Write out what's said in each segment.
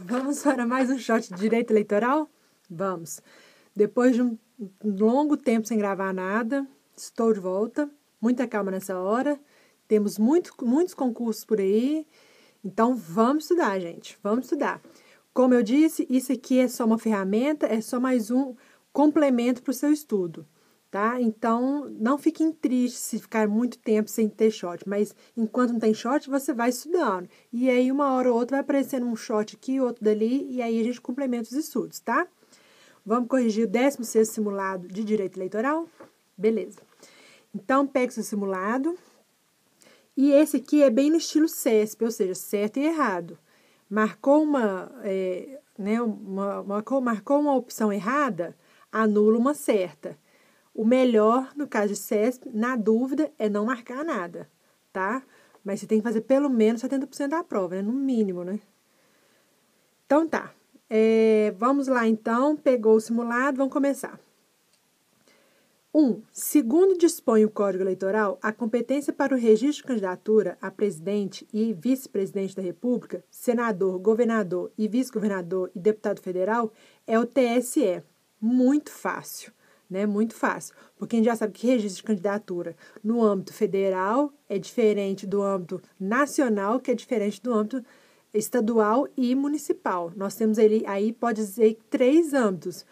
Vamos para mais um shot de direito eleitoral? Vamos. Depois de um longo tempo sem gravar nada, estou de volta. Muita calma nessa hora. Temos muitos concursos por aí. Então, vamos estudar, gente. Vamos estudar. Como eu disse, isso aqui é só uma ferramenta, é só mais um complemento para o seu estudo, tá? Então, não fiquem tristes se ficar muito tempo sem ter shot, mas enquanto não tem shot, você vai estudando. E aí, uma hora ou outra, vai aparecendo um shot aqui, outro dali, e aí a gente complementa os estudos, tá? Vamos corrigir o 16º simulado de Direito Eleitoral? Beleza. Então, pega o seu simulado. E esse aqui é bem no estilo CESP, ou seja, certo e errado. Marcou marcou uma opção errada, anula uma certa. O melhor, no caso de CESP, na dúvida, é não marcar nada, tá? Mas você tem que fazer pelo menos 70% da prova, né? No mínimo, né? Então, tá. Vamos lá, então. Pegou o simulado, vamos começar. 1. Segundo dispõe o Código Eleitoral, a competência para o registro de candidatura a presidente e vice-presidente da República, senador, governador e vice-governador e deputado federal é o TSE. Muito fácil, né? Muito fácil. Porque a gente já sabe que registro de candidatura no âmbito federal é diferente do âmbito nacional, que é diferente do âmbito estadual e municipal. Nós temos aí pode dizer, 3 âmbitos.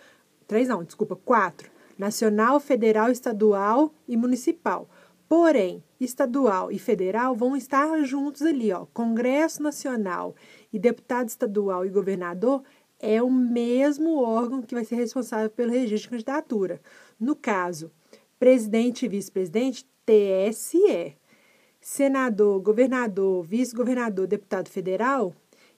3 não, desculpa, 4. Nacional, federal, estadual e municipal. Porém, estadual e federal vão estar juntos ali, ó. Congresso Nacional e deputado estadual e governador é o mesmo órgão que vai ser responsável pelo registro de candidatura. No caso, presidente e vice-presidente, TSE. Senador, governador, vice-governador, deputado federal,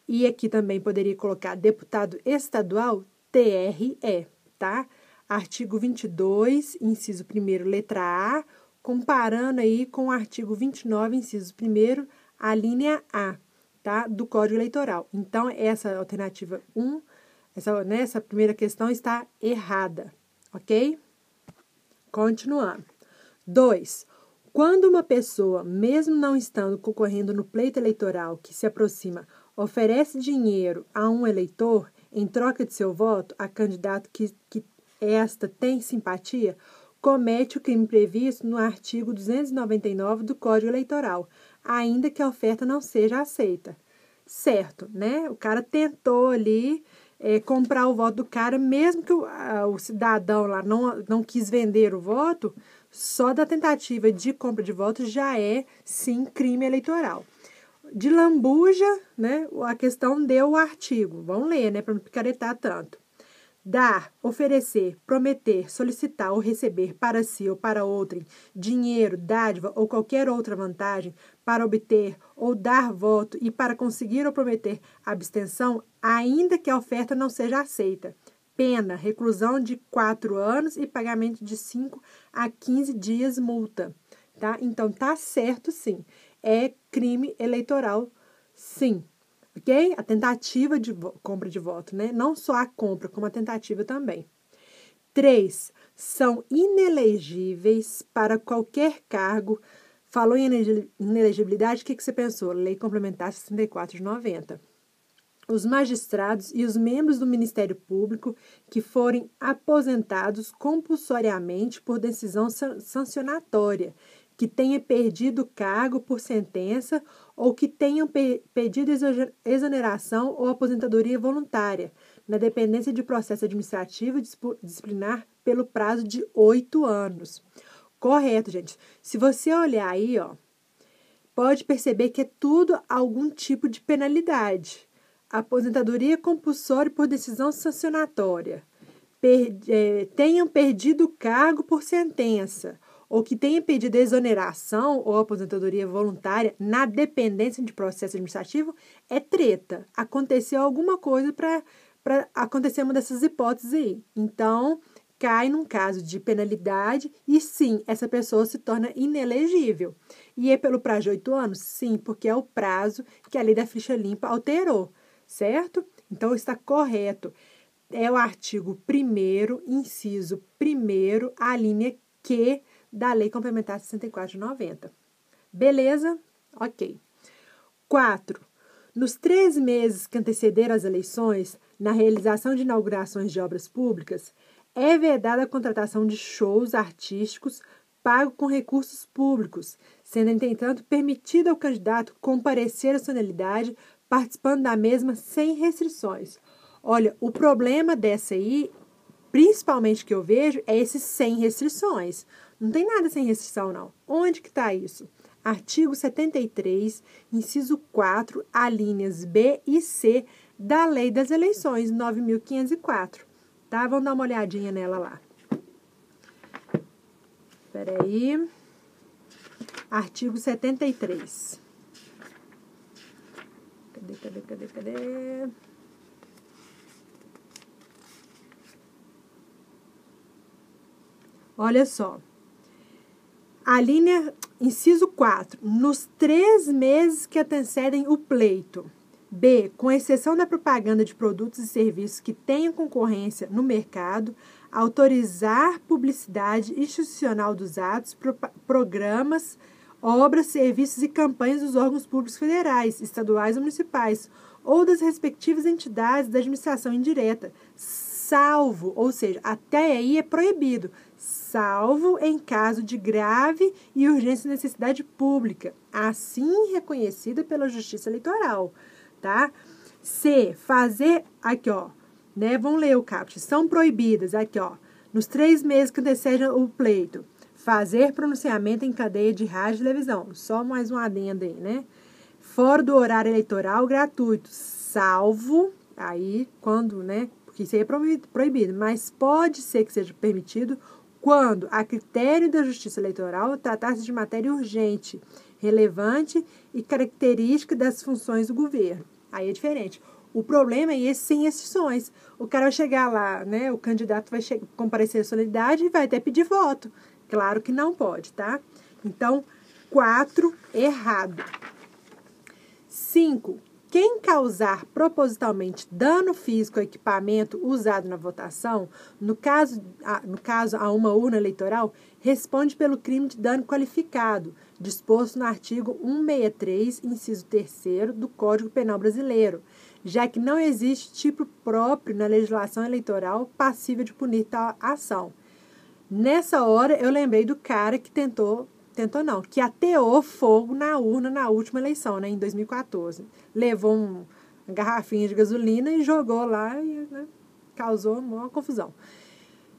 e aqui também poderia colocar deputado estadual, TRE, tá? Artigo 22, inciso 1º, letra A, comparando aí com o artigo 29, inciso 1º, a linha A, tá? Do Código Eleitoral. Então, essa alternativa 1, essa primeira questão está errada, ok? Continuando. 2. Quando uma pessoa, mesmo não estando concorrendo no pleito eleitoral que se aproxima, oferece dinheiro a um eleitor em troca de seu voto a candidato que esta tem simpatia, comete o crime previsto no artigo 299 do Código Eleitoral, ainda que a oferta não seja aceita. Certo, né? O cara tentou ali comprar o voto do cara, mesmo que o cidadão lá não quis vender o voto, só da tentativa de compra de voto já é, sim, crime eleitoral. De lambuja, né? A questão deu o artigo. Vamos ler, né? Para não picaretar tanto. Dar, oferecer, prometer, solicitar ou receber para si ou para outrem dinheiro, dádiva ou qualquer outra vantagem para obter ou dar voto e para conseguir ou prometer abstenção, ainda que a oferta não seja aceita. Pena, reclusão de 4 anos e pagamento de 5 a 15 dias multa. Tá? Então, tá certo, sim. É crime eleitoral, sim. Ok? A tentativa de compra de voto, né? Não só a compra, como a tentativa também. 3. São inelegíveis para qualquer cargo. Falou em inelegibilidade, o que você pensou? Lei Complementar 64 de 90. Os magistrados e os membros do Ministério Público que forem aposentados compulsoriamente por decisão sancionatória, que tenha perdido o cargo por sentença ou que tenham pedido exoneração ou aposentadoria voluntária, na dependência de processo administrativo disciplinar pelo prazo de 8 anos. Correto, gente. Se você olhar aí, ó, pode perceber que é tudo algum tipo de penalidade. Aposentadoria compulsória por decisão sancionatória. Tenham perdido o cargo por sentença, ou que tenha pedido exoneração ou aposentadoria voluntária na dependência de processo administrativo, é treta. Aconteceu alguma coisa para acontecer uma dessas hipóteses aí. Então, cai num caso de penalidade e, sim, essa pessoa se torna inelegível. E é pelo prazo de 8 anos? Sim, porque é o prazo que a lei da ficha limpa alterou, certo? Então, está correto. É o artigo 1º, inciso 1º, a linha Q da Lei Complementar 64 de 90. Beleza? Ok. 4. Nos 3 meses que antecederam as eleições, na realização de inaugurações de obras públicas, é vedada a contratação de shows artísticos pago com recursos públicos, sendo, entretanto, permitido ao candidato comparecer à solenidade, participando da mesma sem restrições. Olha, o problema dessa aí, principalmente que eu vejo, é esse sem restrições. Não tem nada sem restrição, não. Onde que está isso? Artigo 73, inciso 4, alíneas B e C da Lei das Eleições, 9.504. Tá? Vamos dar uma olhadinha nela lá. Espera aí. Artigo 73. Cadê? Olha só. A linha, inciso 4, nos 3 meses que antecedem o pleito. B, com exceção da propaganda de produtos e serviços que tenham concorrência no mercado, autorizar publicidade institucional dos atos, programas, obras, serviços e campanhas dos órgãos públicos federais, estaduais ou municipais, ou das respectivas entidades da administração indireta, salvo, ou seja, até aí é proibido, salvo em caso de grave e urgente necessidade pública, assim reconhecida pela Justiça Eleitoral, tá? C, fazer, aqui ó, né, vamos ler o caput, são proibidas, aqui ó, nos 3 meses que antecedem o pleito, fazer pronunciamento em cadeia de rádio e televisão, só mais um adendo aí, né? Fora do horário eleitoral gratuito, salvo, aí quando, né, porque isso aí é proibido, mas pode ser que seja permitido quando, a critério da Justiça Eleitoral, tratar-se de matéria urgente, relevante e característica das funções do governo. Aí é diferente. O problema é esse sem restrições. O cara vai chegar lá, né? O candidato vai comparecer à solenidade e vai até pedir voto. Claro que não pode, tá? Então, 4, errado. 5. Quem causar propositalmente dano físico ao equipamento usado na votação, no caso a uma urna eleitoral, responde pelo crime de dano qualificado, disposto no artigo 163, inciso 3º do Código Penal Brasileiro, já que não existe tipo próprio na legislação eleitoral passível de punir tal ação. Nessa hora, eu lembrei do cara que que ateou fogo na urna na última eleição, né, em 2014. Levou uma garrafinha de gasolina e jogou lá e, né, causou uma confusão.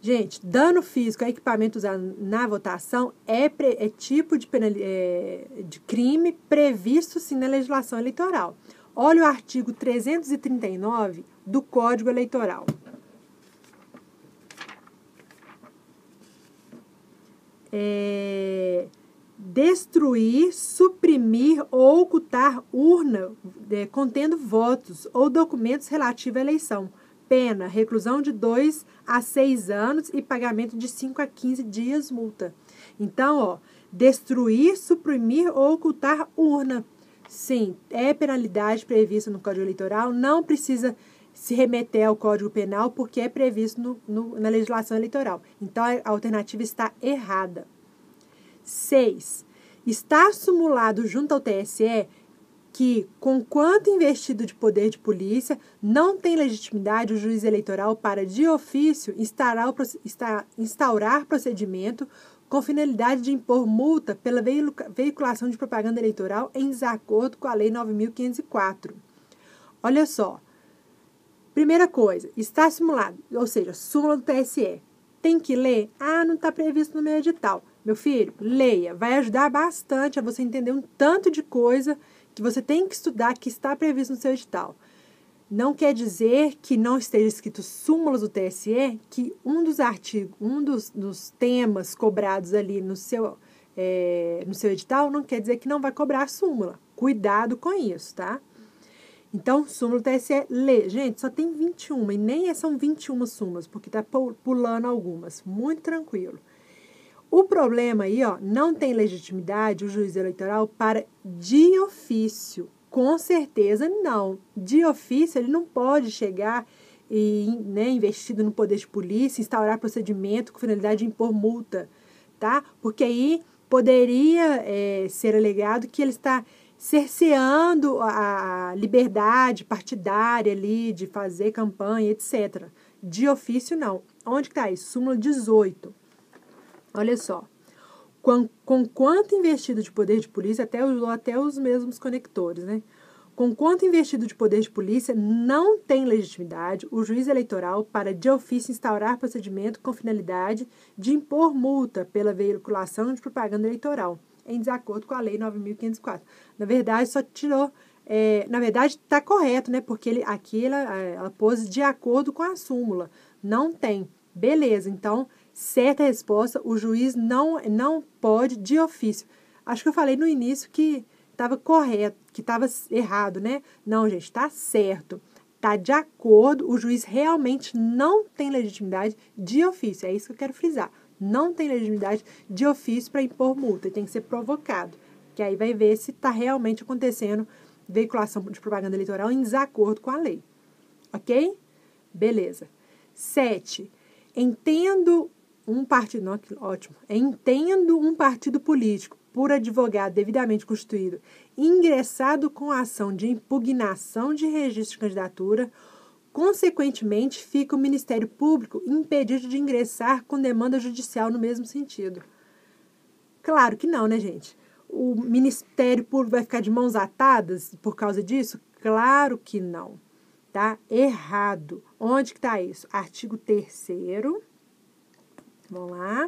Gente, dano físico a equipamento usado na votação é tipo de crime previsto, sim, na legislação eleitoral. Olha o artigo 339 do Código Eleitoral. Destruir, suprimir ou ocultar urna contendo votos ou documentos relativos à eleição. Pena, reclusão de 2 a 6 anos e pagamento de 5 a 15 dias multa. Então, ó, destruir, suprimir ou ocultar urna. Sim, é penalidade prevista no Código Eleitoral, não precisa se remeter ao Código Penal porque é previsto na legislação eleitoral. Então, a alternativa está errada. 6. Está simulado junto ao TSE que, conquanto investido de poder de polícia, não tem legitimidade o juiz eleitoral para, de ofício, instaurar procedimento com finalidade de impor multa pela veiculação de propaganda eleitoral em desacordo com a Lei 9.504. Olha só. Primeira coisa, está simulado, ou seja, súmula do TSE. Tem que ler? Ah, não está previsto no meu edital. Meu filho, leia. Vai ajudar bastante a você entender um tanto de coisa que você tem que estudar que está previsto no seu edital. Não quer dizer que não esteja escrito súmulas do TSE, que um dos artigos, dos temas cobrados ali no seu edital, não quer dizer que não vai cobrar a súmula. Cuidado com isso, tá? Então, súmula do TSE, lê. Gente, só tem 21 e nem são 21 súmulas, porque está pulando algumas. Muito tranquilo. O problema aí, ó, não tem legitimidade o juiz eleitoral para de ofício. Com certeza não. De ofício, ele não pode chegar e, né, investido no poder de polícia, instaurar procedimento com finalidade de impor multa, tá? Porque aí poderia ser alegado que ele está cerceando a liberdade partidária ali, de fazer campanha, etc. De ofício, não. Onde que está isso? Súmula 18. Olha só. Com quanto investido de poder de polícia, até os mesmos conectores, né? Com quanto investido de poder de polícia não tem legitimidade o juiz eleitoral para, de ofício, instaurar procedimento com finalidade de impor multa pela veiculação de propaganda eleitoral, em desacordo com a Lei 9.504. Na verdade, só tirou... na verdade, está correto, né? Porque aqui ela pôs de acordo com a súmula. Não tem. Beleza, então, certa resposta, o juiz não pode de ofício. Acho que eu falei no início que estava correto, que estava errado, né? Não, gente, está certo. Está de acordo, o juiz realmente não tem legitimidade de ofício. É isso que eu quero frisar. Não tem legitimidade de ofício para impor multa. Ele tem que ser provocado. Que aí vai ver se está realmente acontecendo veiculação de propaganda eleitoral em desacordo com a lei. Ok? Beleza. 7. Entendo um partido... Não, ótimo. Entendo um partido político por advogado devidamente constituído, ingressado com a ação de impugnação de registro de candidatura, consequentemente, fica o Ministério Público impedido de ingressar com demanda judicial no mesmo sentido. Claro que não, né, gente? O Ministério Público vai ficar de mãos atadas por causa disso? Claro que não. Tá? Errado. Onde que tá isso? Artigo 3º. Vamos lá.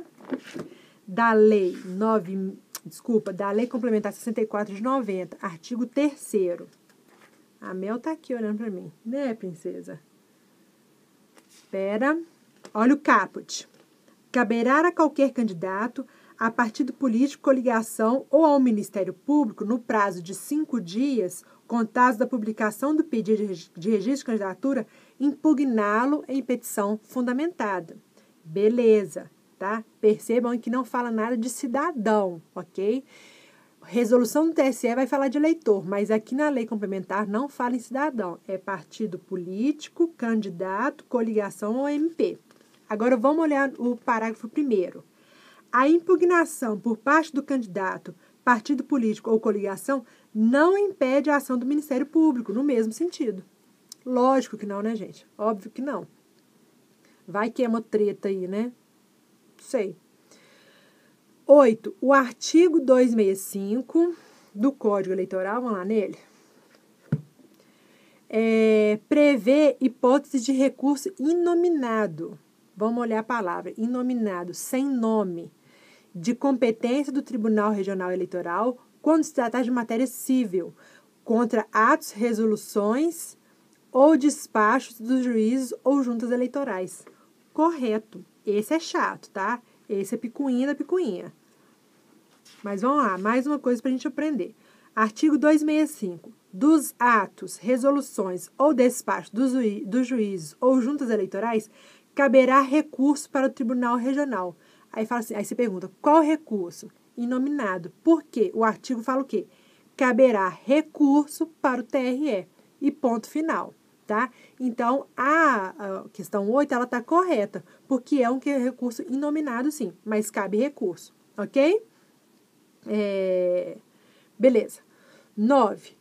Da Lei da Lei Complementar 64 de 90, artigo 3º. A Mel tá aqui olhando para mim, né, princesa? Espera. Olha o caput. Caberá a qualquer candidato, a partido político, coligação ou ao Ministério Público, no prazo de 5 dias, contados da publicação do pedido de registro de candidatura, impugná-lo em petição fundamentada. Beleza. Tá? Percebam que não fala nada de cidadão, ok? Resolução do TSE vai falar de eleitor, mas aqui na lei complementar não fala em cidadão. É partido político, candidato, coligação ou MP. Agora vamos olhar o parágrafo 1º. A impugnação por parte do candidato, partido político ou coligação não impede a ação do Ministério Público, no mesmo sentido. Lógico que não, né, gente? Óbvio que não. Vai que é uma treta aí, né? Sei. 8. O artigo 265 do Código Eleitoral, vamos lá nele, prevê hipótese de recurso inominado. Vamos olhar a palavra, inominado, sem nome, de competência do Tribunal Regional Eleitoral quando se tratar de matéria civil, contra atos, resoluções ou despachos dos juízes ou juntas eleitorais. Correto. Esse é chato, tá? Esse é picuinha da picuinha. Mas vamos lá, mais uma coisa para a gente aprender. Artigo 265. Dos atos, resoluções ou despachos dos juízes ou juntas eleitorais, caberá recurso para o Tribunal Regional. Aí você pergunta, qual recurso? Inominado. Por quê? O artigo fala o quê? Caberá recurso para o TRE. E ponto final. Tá? Então, a questão 8, ela está correta, porque é um recurso inominado, sim, mas cabe recurso, ok? Beleza. 9.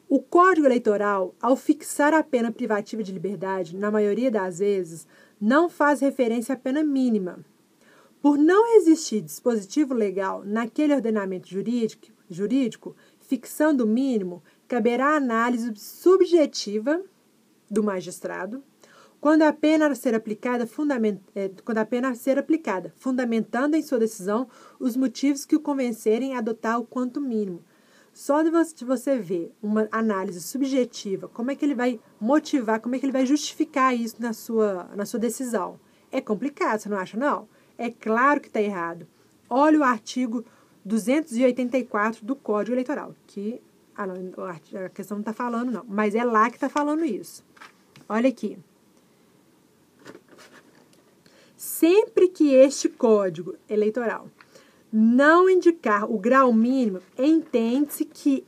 O Código Eleitoral, ao fixar a pena privativa de liberdade, na maioria das vezes, não faz referência à pena mínima. Por não existir dispositivo legal naquele ordenamento jurídico fixando o mínimo, caberá análise subjetiva do magistrado, quando a pena ser aplicada, fundamentando em sua decisão os motivos que o convencerem a adotar o quanto mínimo. Só de você ver uma análise subjetiva, como é que ele vai motivar, como é que ele vai justificar isso na sua decisão. É complicado, você não acha, não? É claro que está errado. Olha o artigo 284 do Código Eleitoral, que a questão não está falando, não, mas é lá que está falando isso. Olha aqui. Sempre que este Código Eleitoral não indicar o grau mínimo, entende-se que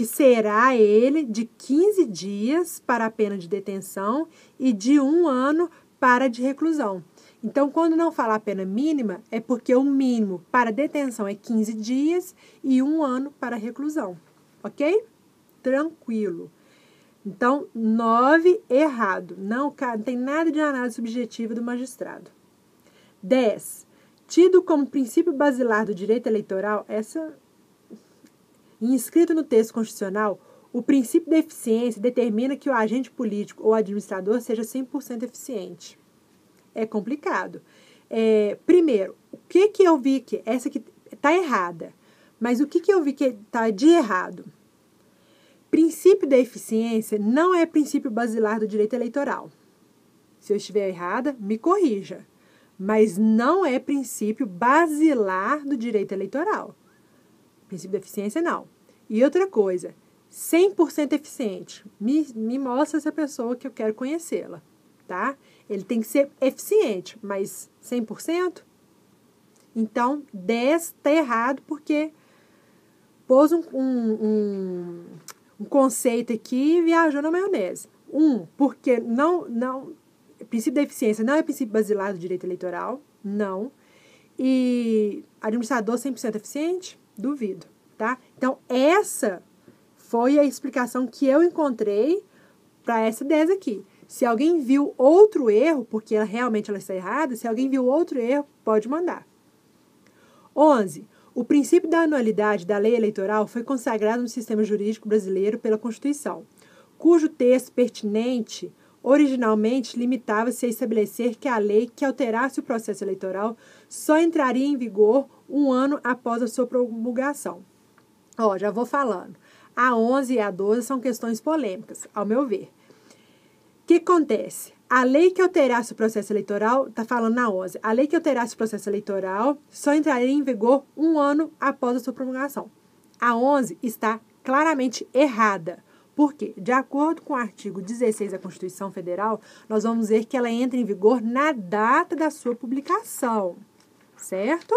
será ele de 15 dias para a pena de detenção e de 1 ano para de reclusão. Então, quando não falar pena mínima, é porque o mínimo para detenção é 15 dias e 1 ano para reclusão. Ok? Tranquilo. Então, 9, errado. Não tem nada de análise subjetiva do magistrado. 10. Tido como princípio basilar do direito eleitoral, inscrito no texto constitucional, o princípio da eficiência determina que o agente político ou administrador seja 100% eficiente. É complicado. Primeiro, o que eu vi aqui? Essa aqui está errada. Mas o que eu vi que está de errado? Princípio da eficiência não é princípio basilar do direito eleitoral. Se eu estiver errada, me corrija. Mas não é princípio basilar do direito eleitoral. Princípio da eficiência, não. E outra coisa, 100% eficiente. Me mostra essa pessoa que eu quero conhecê-la, tá? Ele tem que ser eficiente, mas 100%? Então, 10 está errado porque pôs um conceito aqui e viajou na maionese. Porque princípio da eficiência não é princípio basilar do direito eleitoral, não. E administrador 100% eficiente? Duvido, tá? Então, essa foi a explicação que eu encontrei para essa 10 aqui. Se alguém viu outro erro, porque realmente ela está errada, se alguém viu outro erro, pode mandar. 11. O princípio da anualidade da lei eleitoral foi consagrado no sistema jurídico brasileiro pela Constituição, cujo texto pertinente originalmente limitava-se a estabelecer que a lei que alterasse o processo eleitoral só entraria em vigor um ano após a sua promulgação. Já vou falando. A 11 e a 12 são questões polêmicas, ao meu ver. O que acontece? A lei que alterasse o processo eleitoral, está falando na 11, a lei que alterasse o processo eleitoral só entraria em vigor um ano após a sua promulgação. A 11 está claramente errada. Por quê? De acordo com o artigo 16 da Constituição Federal, nós vamos ver que ela entra em vigor na data da sua publicação. Certo?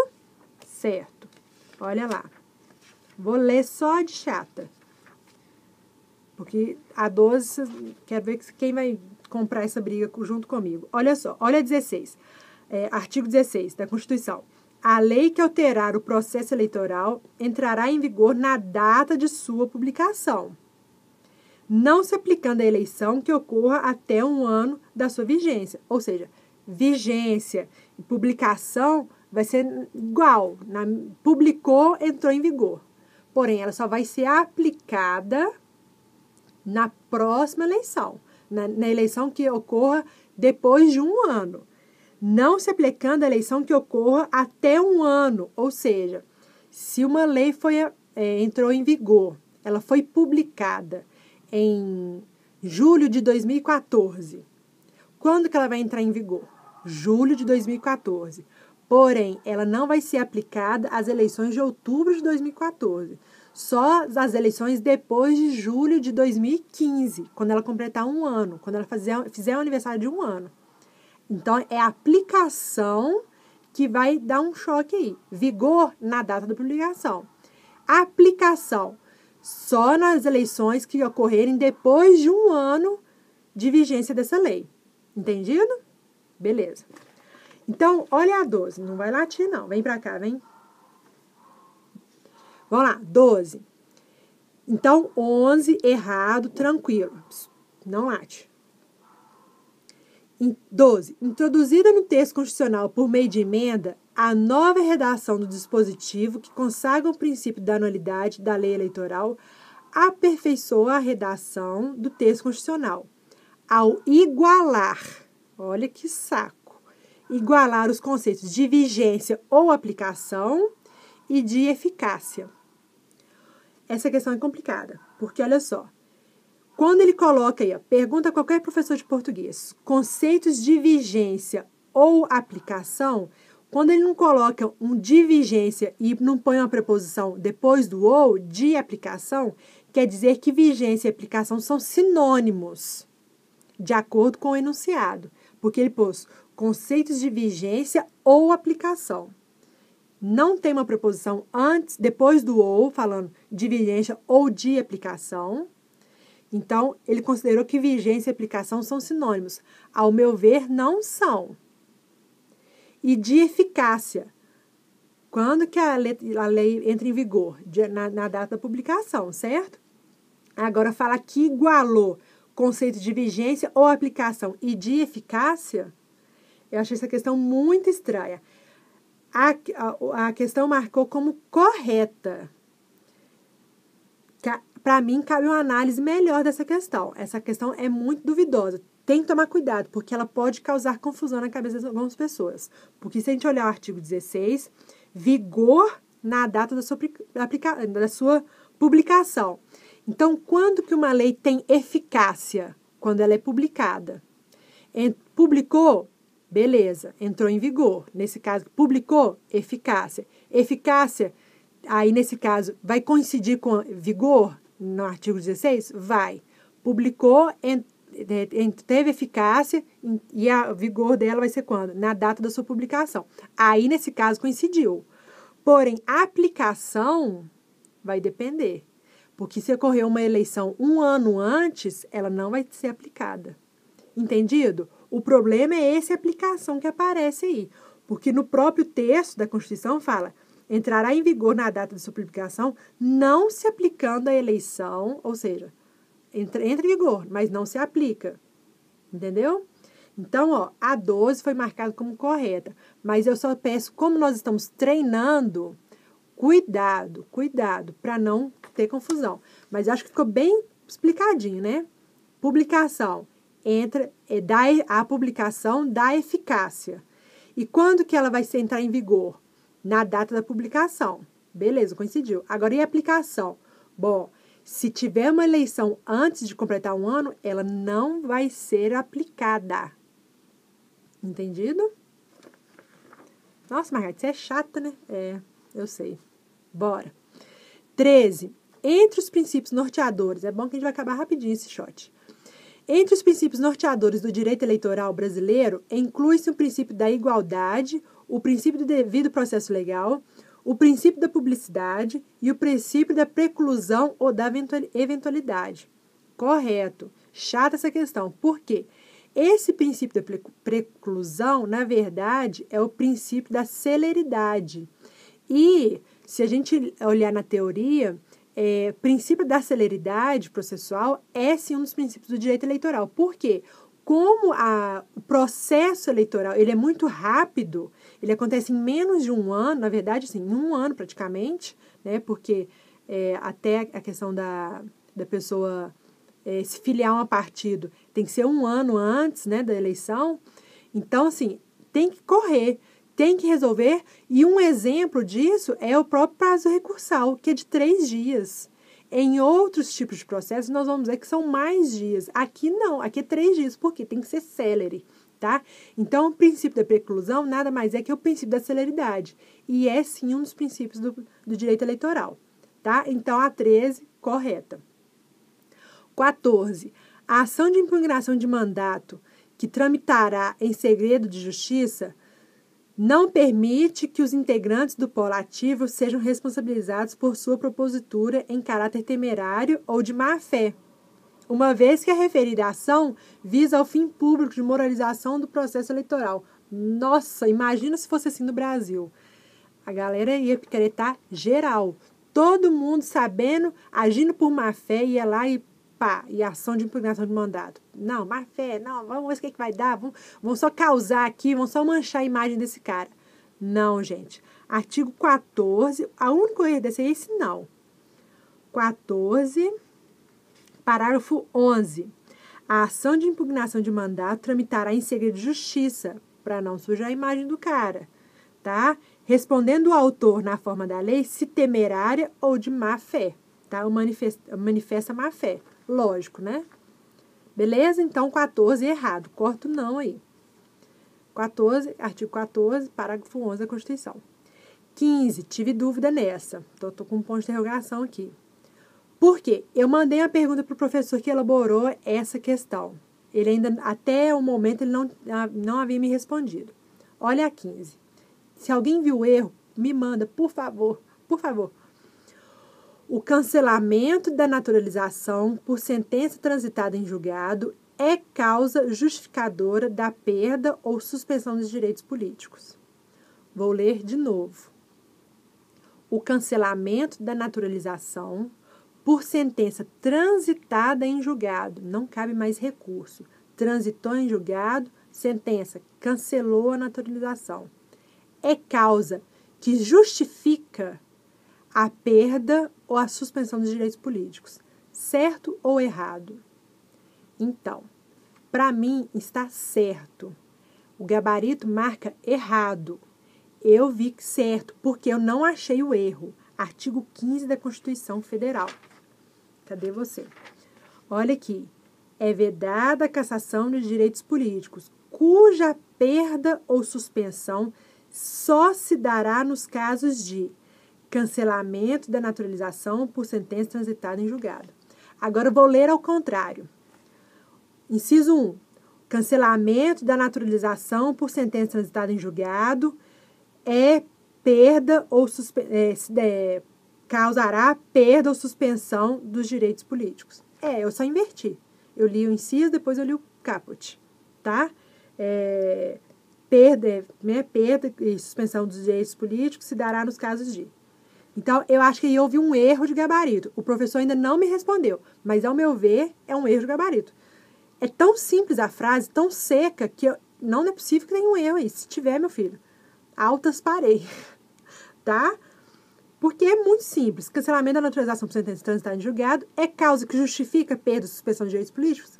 Certo. Olha lá. Vou ler só de chata. Porque a 12, quero ver quem vai comprar essa briga junto comigo. Olha só, olha 16. Artigo 16 da Constituição. A lei que alterar o processo eleitoral entrará em vigor na data de sua publicação, não se aplicando à eleição que ocorra até um ano da sua vigência. Ou seja, vigência e publicação vai ser igual. Publicou, entrou em vigor. Porém, ela só vai ser aplicada na próxima eleição, na eleição que ocorra depois de um ano, não se aplicando à eleição que ocorra até um ano. Ou seja, se uma lei entrou em vigor, ela foi publicada em julho de 2014, quando que ela vai entrar em vigor? Julho de 2014. Porém, ela não vai ser aplicada às eleições de outubro de 2014. Só as eleições depois de julho de 2015, quando ela completar um ano, quando ela fizer o aniversário de um ano. Então, é a aplicação que vai dar um choque aí. Vigor na data da publicação. Aplicação só nas eleições que ocorrerem depois de um ano de vigência dessa lei. Entendido? Beleza. Então, olha a 12. Não vai latir, não. Vem pra cá, vem. Vamos lá, 12. Então, 11, errado, tranquilo. Não late. 12. Introduzida no texto constitucional por meio de emenda, a nova redação do dispositivo que consagra o princípio da anualidade da lei eleitoral aperfeiçoa a redação do texto constitucional, ao igualar, olha que saco, igualar os conceitos de vigência ou aplicação e de eficácia. Essa questão é complicada, porque olha só, quando ele coloca aí, pergunta a qualquer professor de português, conceitos de vigência ou aplicação, quando ele não coloca um de vigência e não põe uma preposição depois do ou, de aplicação, quer dizer que vigência e aplicação são sinônimos, de acordo com o enunciado, porque ele pôs conceitos de vigência ou aplicação. Não tem uma preposição antes, depois do ou, falando de vigência ou de aplicação. Então, ele considerou que vigência e aplicação são sinônimos. Ao meu ver, não são. E de eficácia. Quando que a lei entra em vigor? Na data da publicação, certo? Agora, fala que igualou conceito de vigência ou aplicação e de eficácia, eu achei essa questão muito estranha. A questão marcou como correta. Para mim, cabe uma análise melhor dessa questão. Essa questão é muito duvidosa. Tem que tomar cuidado, porque ela pode causar confusão na cabeça de algumas pessoas. Porque se a gente olhar o artigo 16, vigor na data da sua publicação. Então, quando que uma lei tem eficácia? Quando ela é publicada. Publicou? Beleza, entrou em vigor. Nesse caso, publicou? Eficácia. Eficácia, aí nesse caso, vai coincidir com vigor no artigo 16? Vai. Publicou, teve eficácia e a vigor dela vai ser quando? Na data da sua publicação. Aí, nesse caso, coincidiu. Porém, a aplicação vai depender. Porque se ocorrer uma eleição 1 ano antes, ela não vai ser aplicada. Entendido? O problema é essa aplicação que aparece aí. Porque no próprio texto da Constituição fala: entrará em vigor na data de sua publicação, não se aplicando a eleição, ou seja, entra em vigor, mas não se aplica. Entendeu? Então, ó, a 12 foi marcada como correta. Mas eu só peço, como nós estamos treinando, cuidado para não ter confusão. Mas acho que ficou bem explicadinho, né? Publicação. A publicação da eficácia. E quando que ela vai entrar em vigor? Na data da publicação. Beleza, coincidiu. Agora, e a aplicação? Bom, se tiver uma eleição antes de completar 1 ano, ela não vai ser aplicada. Entendido? Nossa, Margarida, você é chata, né? É, eu sei. Bora. 13. Entre os princípios norteadores, é bom que a gente vai acabar rapidinho esse shot. Entre os princípios norteadores do direito eleitoral brasileiro, inclui-se o princípio da igualdade, o princípio do devido processo legal, o princípio da publicidade e o princípio da preclusão ou da eventualidade. Correto. Chata essa questão. Por quê? Esse princípio da preclusão, na verdade, é o princípio da celeridade. E, se a gente olhar na teoria, princípio da celeridade processual é, sim, um dos princípios do direito eleitoral. Por quê? Como o processo eleitoral ele é muito rápido, ele acontece em menos de 1 ano, na verdade, sim, em 1 ano praticamente, né? Porque até a questão da pessoa se filiar a um partido tem que ser 1 ano antes, né, da eleição. Então, assim, tem que correr, tem que resolver. E um exemplo disso é o próprio prazo recursal, que é de 3 dias. Em outros tipos de processos, nós vamos ver que são mais dias. Aqui não, aqui é 3 dias, porque tem que ser célere, tá? Então, o princípio da preclusão nada mais é que o princípio da celeridade. E é, sim, um dos princípios do direito eleitoral, tá? Então, a 13, correta. 14. A ação de impugnação de mandato que tramitará em segredo de justiça não permite que os integrantes do polo ativo sejam responsabilizados por sua propositura em caráter temerário ou de má-fé, uma vez que a referida ação visa ao fim público de moralização do processo eleitoral. Nossa, imagina se fosse assim no Brasil. A galera ia picaretar geral. Todo mundo sabendo, agindo por má-fé, ia lá e pá, e ação de impugnação de mandato. Não, má-fé, não, vamos ver o que vai dar, vamos só causar aqui, vamos só manchar a imagem desse cara. Não, gente. Artigo 14, a única erro desse é esse não. 14, parágrafo 11. A ação de impugnação de mandato tramitará em segredo de justiça, para não sujar a imagem do cara, tá? Respondendo o autor na forma da lei, se temerária ou de má-fé, tá? Manifesta má-fé. Lógico, né? Beleza? Então, 14 errado. Corto não aí. 14, artigo 14, parágrafo 11 da Constituição. 15, tive dúvida nessa. Tô com um ponto de interrogação aqui. Por quê? Eu mandei uma pergunta para o professor que elaborou essa questão. Ele ainda, até o momento, ele não havia me respondido. Olha a 15. Se alguém viu o erro, me manda, por favor. Por favor. O cancelamento da naturalização por sentença transitada em julgado é causa justificadora da perda ou suspensão dos direitos políticos. Vou ler de novo. O cancelamento da naturalização por sentença transitada em julgado, não cabe mais recurso. Transitou em julgado, sentença, cancelou a naturalização. É causa que justifica a perda ou a suspensão dos direitos políticos. Certo ou errado? Então, para mim está certo. O gabarito marca errado. Eu vi certo, porque eu não achei o erro. Artigo 15 da Constituição Federal. Cadê você? Olha aqui. É vedada a cassação dos direitos políticos, cuja perda ou suspensão só se dará nos casos de cancelamento da naturalização por sentença transitada em julgado. Agora eu vou ler ao contrário. Inciso 1. Cancelamento da naturalização por sentença transitada em julgado é perda ou causará perda ou suspensão dos direitos políticos. Eu só inverti. Eu li o inciso, depois eu li o caput, tá? Perda e suspensão dos direitos políticos se dará nos casos de. Então, eu acho que aí houve um erro de gabarito. O professor ainda não me respondeu, mas, ao meu ver, é um erro de gabarito. É tão simples a frase, tão seca, que não é possível que tenha um erro aí. Se tiver, meu filho, altas parei, tá? Porque é muito simples. Cancelamento da naturalização por sentença transitada em julgado é causa que justifica perda ou suspensão de direitos políticos?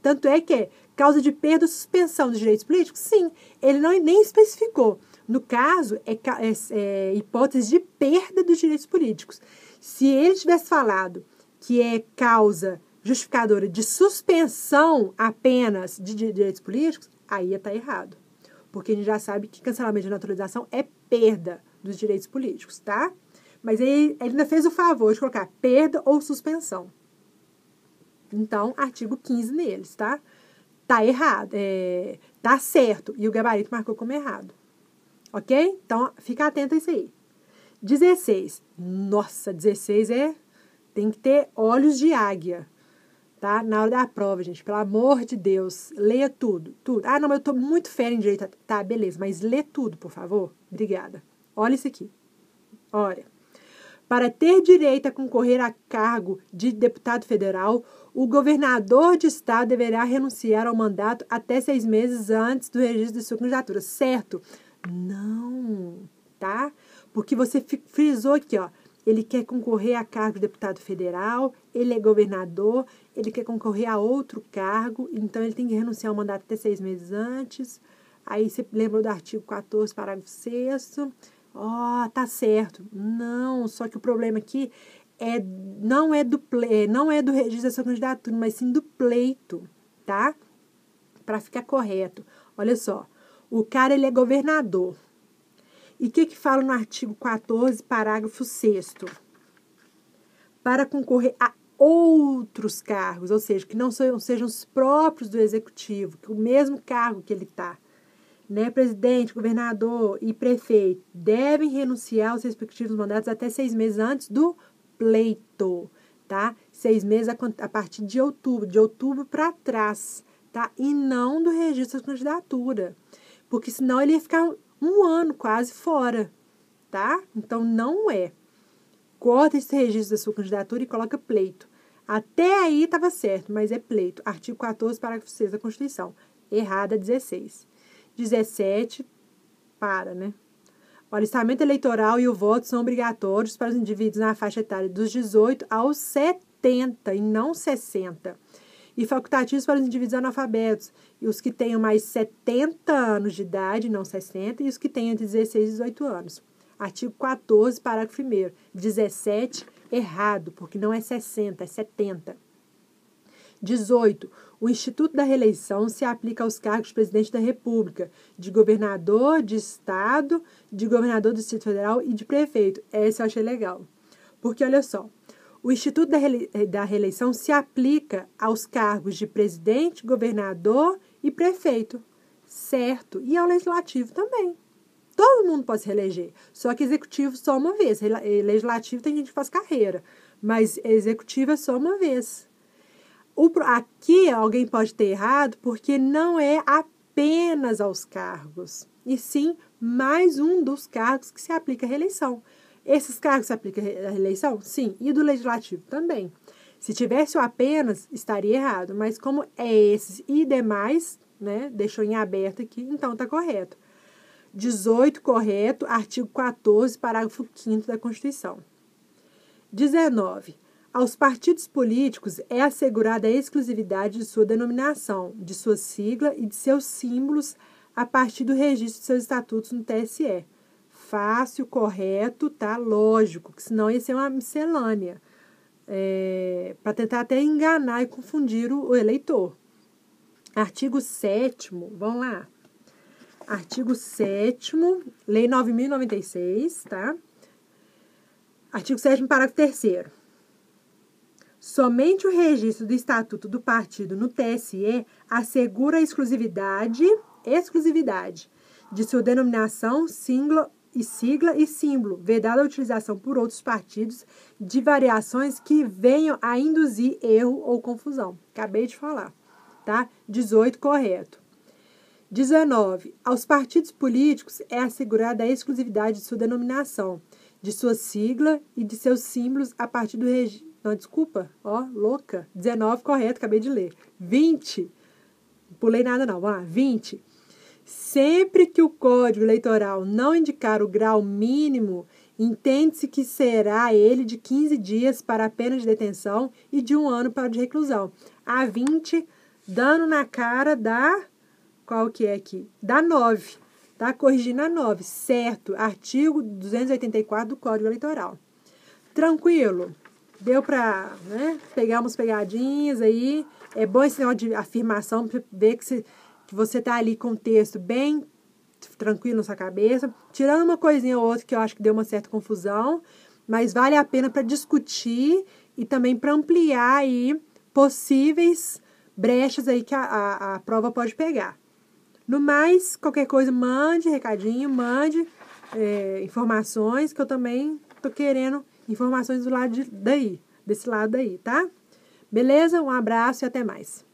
Tanto é que é causa de perda ou suspensão dos direitos políticos? Sim. Ele nem especificou. No caso, é hipótese de perda dos direitos políticos. Se ele tivesse falado que é causa justificadora de suspensão apenas de direitos políticos, aí ia estar errado. Porque a gente já sabe que cancelamento de naturalização é perda dos direitos políticos, tá? Mas ele ainda fez o favor de colocar perda ou suspensão. Então, artigo 15 neles, tá? Tá errado, tá certo. E o gabarito marcou como errado. Ok? Então, fica atento a isso aí. 16. Nossa, 16 tem que ter olhos de águia, tá? Na hora da prova, gente. Pelo amor de Deus, leia tudo, tudo. Ah, não, mas eu tô muito fera em direito. Tá, beleza, mas lê tudo, por favor. Obrigada. Olha isso aqui. Olha. Para ter direito a concorrer a cargo de deputado federal, o governador de estado deverá renunciar ao mandato até 6 meses antes do registro de sua candidatura. Certo? Não, tá? Porque você frisou aqui, ó. Ele quer concorrer a cargo de deputado federal, ele é governador, ele quer concorrer a outro cargo, então ele tem que renunciar ao mandato até 6 meses antes. Aí você lembrou do artigo 14, parágrafo 6º. Tá certo. Não, só que o problema aqui não é do registro da sua candidatura, mas sim do pleito, tá? Para ficar correto. Olha só, o cara, ele é governador. E o que fala no artigo 14, parágrafo 6º? Para concorrer a outros cargos, ou seja, que não sejam os próprios do executivo, que o mesmo cargo que ele está, né? Presidente, governador e prefeito devem renunciar aos respectivos mandatos até 6 meses antes do pleito, tá? 6 meses a partir de outubro para trás, tá? E não do registro da candidatura, porque senão ele ia ficar um ano quase fora, tá? Então, não é. Corta esse registro da sua candidatura e coloca pleito. Até aí estava certo, mas é pleito. Artigo 14, parágrafo 6 da Constituição. Errada, 16. 17, né? O alistamento eleitoral e o voto são obrigatórios para os indivíduos na faixa etária dos 18 aos 70 e não 60. E facultativos para os indivíduos analfabetos, e os que tenham mais 70 anos de idade, não 60, e os que tenham entre 16 e 18 anos. Artigo 14, parágrafo 1º. 17, errado, porque não é 60, é 70. 18. O Instituto da Reeleição se aplica aos cargos de presidente da República, de governador de estado, de governador do Distrito Federal e de prefeito. Esse eu achei legal. Porque, olha só, o Instituto da Reeleição se aplica aos cargos de presidente, governador e prefeito. Certo. E ao legislativo também. Todo mundo pode se reeleger. Só que executivo só uma vez. Legislativo tem gente que faz carreira. Mas executivo é só uma vez. Aqui alguém pode ter errado porque não é apenas aos cargos. E sim mais um dos cargos que se aplica à reeleição. Esses cargos se aplicam à reeleição? Sim. E do legislativo? Também. Se tivesse o apenas, estaria errado. Mas como é esses e demais, né, deixou em aberto aqui, então está correto. 18, correto. Artigo 14, parágrafo 5º da Constituição. 19. Aos partidos políticos é assegurada a exclusividade de sua denominação, de sua sigla e de seus símbolos a partir do registro de seus estatutos no TSE. Fácil, correto, tá? Lógico, que senão ia ser uma miscelânea. Para tentar até enganar e confundir o eleitor. Artigo 7º, vamos lá. Artigo 7º, Lei 9.096, tá? Artigo 7º, parágrafo 3º. Somente o registro do estatuto do partido no TSE assegura a exclusividade de sua denominação, sigla e símbolo, vedada a utilização por outros partidos de variações que venham a induzir erro ou confusão. Acabei de falar, tá? 18, correto. 19. Aos partidos políticos é assegurada a exclusividade de sua denominação, de sua sigla e de seus símbolos a partir do registro. Não, desculpa, louca. 19, correto, acabei de ler. 20. Não pulei nada não, vamos lá. 20. Sempre que o Código Eleitoral não indicar o grau mínimo, entende-se que será ele de 15 dias para a pena de detenção e de 1 ano para a de reclusão. A 20, dano na cara da... Qual que é aqui? Da 9. Tá? Corrigindo a 9. Certo. Artigo 284 do Código Eleitoral. Tranquilo. Deu para, né, pegar umas pegadinhas aí. É bom esse negócio de afirmação para ver que você tá ali com o texto bem tranquilo na sua cabeça. Tirando uma coisinha ou outra que eu acho que deu uma certa confusão. Mas vale a pena para discutir e também para ampliar aí possíveis brechas aí que a prova pode pegar. No mais, qualquer coisa, mande recadinho, mande informações, que eu também tô querendo informações do lado desse lado daí, tá? Beleza? Um abraço e até mais.